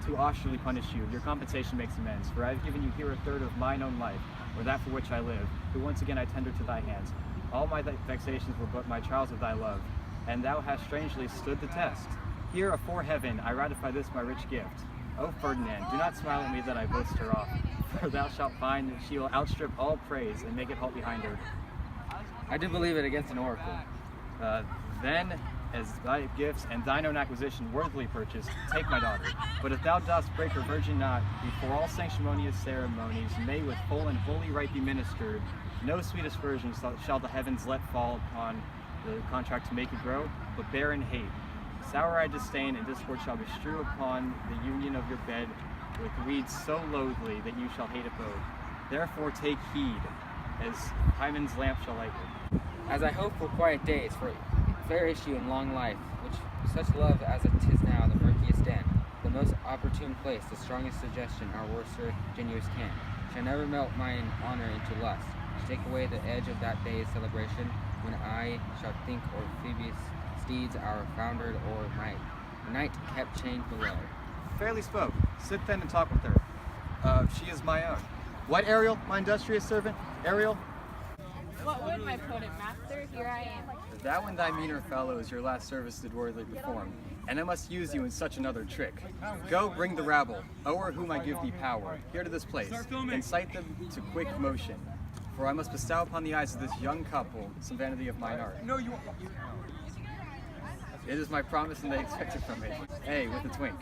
to austerely punish you, your compensation makes amends, for I have given you here a third of mine own life, or that for which I live, who once again I tender to thy hands. All my vexations were but my trials of thy love, and thou hast strangely stood the test. Here afore heaven I ratify this my rich gift. O Ferdinand, do not smile at me that I boast her off, for thou shalt find that she will outstrip all praise and make it halt behind her. I do believe it against an oracle. Then, as thy gifts and thine own acquisition worthily purchased, take my daughter. But if thou dost break her virgin knot, before all sanctimonious ceremonies may with full and holy rite be ministered, no sweet aspersions shall the heavens let fall upon the contract to make it grow, but barren hate. Sour eye disdain and discord shall be strewn upon the union of your bed with weeds so loathly that you shall hate it both. Therefore take heed, as Hymen's lamp shall light it. As I hope for quiet days, for fair issue and long life, which such love as it is now the murkiest den, the most opportune place, the strongest suggestion our worser genuous can, shall never melt mine honor into lust, to take away the edge of that day's celebration, when I shall think or Phoebus steeds our foundered or night kept chained below. Fairly spoke. Sit then and talk with her. She is my own. What, Ariel, my industrious servant? Ariel? What would my potent master? Here I am. Thou and thy meaner fellows your last service did worthily perform, and I must use you in such another trick. Go, bring the rabble, o'er whom I give thee power, here to this place, incite them to quick motion, for I must bestow upon the eyes of this young couple some vanity of mine art. No, you won't. It is my promise and they expect it from me. Hey, with a twink.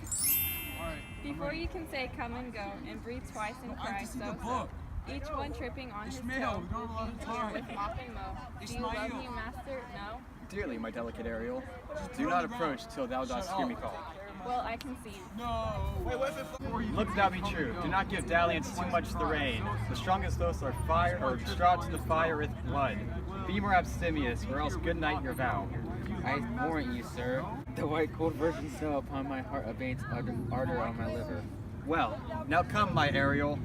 Before you can say come and go, and breathe twice and cry so, each one tripping on his toe, here with mop and mow. Do you love me, master? No? Dearly, my delicate Ariel, do not approach till thou dost hear me call. Well, I concede. Look thou be true. Do not give dalliance too much the rein. The strongest dose are fire, or straw to the fire with blood. Be more abstemious, or else good night your vow. I warrant you, sir, the white cold virgin snow upon my heart abates ardor on my liver. Well, now come, my Ariel.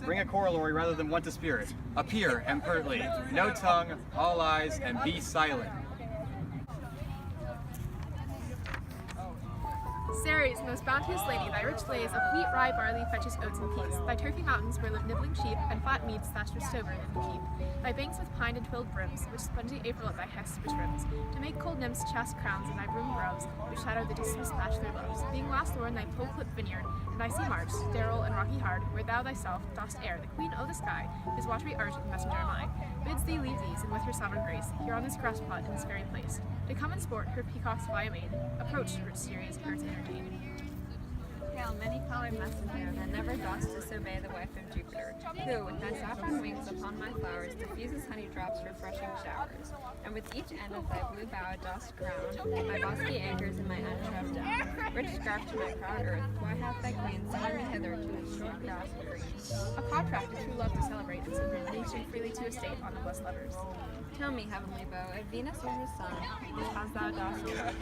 Bring a corollary rather than want to spirit. Appear, and pertly. No tongue, all eyes, and be silent. Ceres, most bounteous lady, thy rich lays of wheat, rye, barley, fetches oats and peas. Thy turfy mountains where live nibbling sheep, and flat meads thatched with stover in the keep. Thy banks with pine and twilled brims, which spongy April at thy hest rims, to make cold nymphs chaste crowns in thy broom groves, which shadow the dismissed bachelor loves. Being last o'er in thy pole-clipped vineyard, and thy sea march, sterile and rocky hard, where thou thyself dost air, the queen o' the sky, whose watery art and messenger am I, bids thee leave these, and with her sovereign grace, here on this grass plot in this very place, to come and sport her peacocks by a maid, approach her Ceres, her to entertain. Hail, many-colored messenger, that never dost disobey the wife of Jupiter, who, with thy saffron wings upon my flowers, diffuses honey drops refreshing showers, and with each end of thy blue bough dost crown my bosky acres and my unshrubed down. Rich scarf to my proud earth, why hath thy queen summoned me hither to its short grass and green? A contract, a true love to celebrate, and submit nation freely to estate on the blessed lovers. Tell me, heavenly bow, if Venus or his son, because thou dost love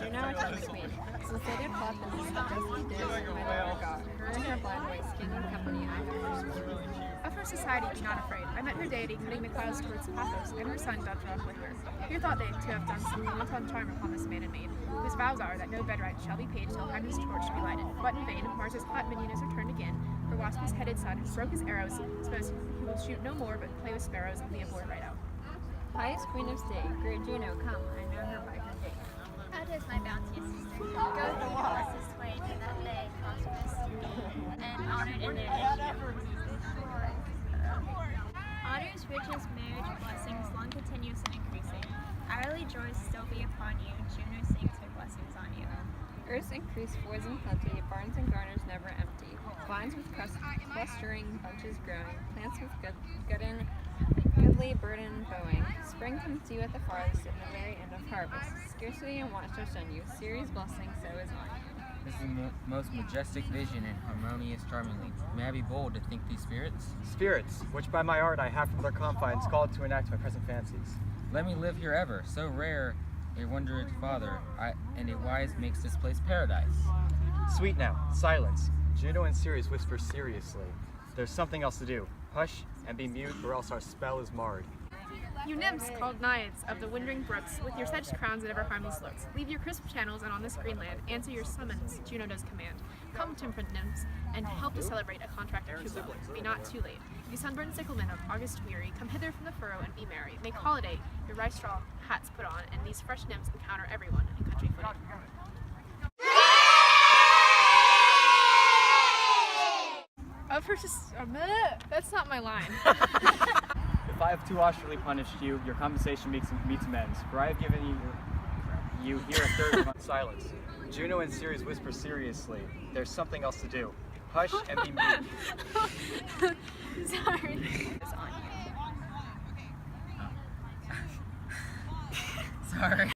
Juno attends me, since they did plot the means of dusky days and my daughter God, her and her blind ways keeping company I have forsworn. Of her society be not afraid. I met her deity cutting the clouds towards Paphos, and her son doth walk with her. Here thought they to have done some wanton charm upon this man and maid, whose vows are that no bedrite shall be paid till Hymen's torch be lighted. But in vain, Mars's hot minion is returned again, her waspish-headed son broke his arrows, suppose he will shoot no more but play with sparrows and the abhorred right out. Pious queen of state, great Juno, come, I know her by her gait. How does my bounteous sister go the Wallace's way to that day, prosperous and honored in their nation? Honors, riches, marriage, blessings, long continuous and increasing. Hourly joys still be upon you, Juno sings her blessings on you. Earth's increase, fours in plenty, barns and garners never empty, vines with clustering bunches growing, plants with goodly burden bowing. Spring comes to you at the farthest, in the very end of harvest. Scarcity and want shall shun you. Ceres' blessing so is on you. This is the most majestic vision and harmonious charmingly. May I be bold to think these spirits? Spirits, which by my art I have from their confines called to enact my present fancies. Let me live here ever, so rare a wondrous father, and a wise makes this place paradise. Sweet now, silence. Juno and Ceres whisper seriously. There's something else to do. Hush and be mute, or else our spell is marred. You nymphs, called naiads of the winding brooks, with your sedged crowns and ever harmless looks, leave your crisp channels and on this green land, answer your summons, Juno does command. Come, temperate nymphs, and help to celebrate a contract of true love. Be not too late. You sunburned sicklemen of August weary, come hither from the furrow and be merry. Make holiday, your rice straw hats put on, and these fresh nymphs encounter everyone in country footing. That's not my line. If I have too austerely punished you, your compensation meets amends. For I have given you here a third of my silence. Juno and Ceres whisper seriously. There's something else to do. Hush and be mute. Sorry. It's on you. Sorry.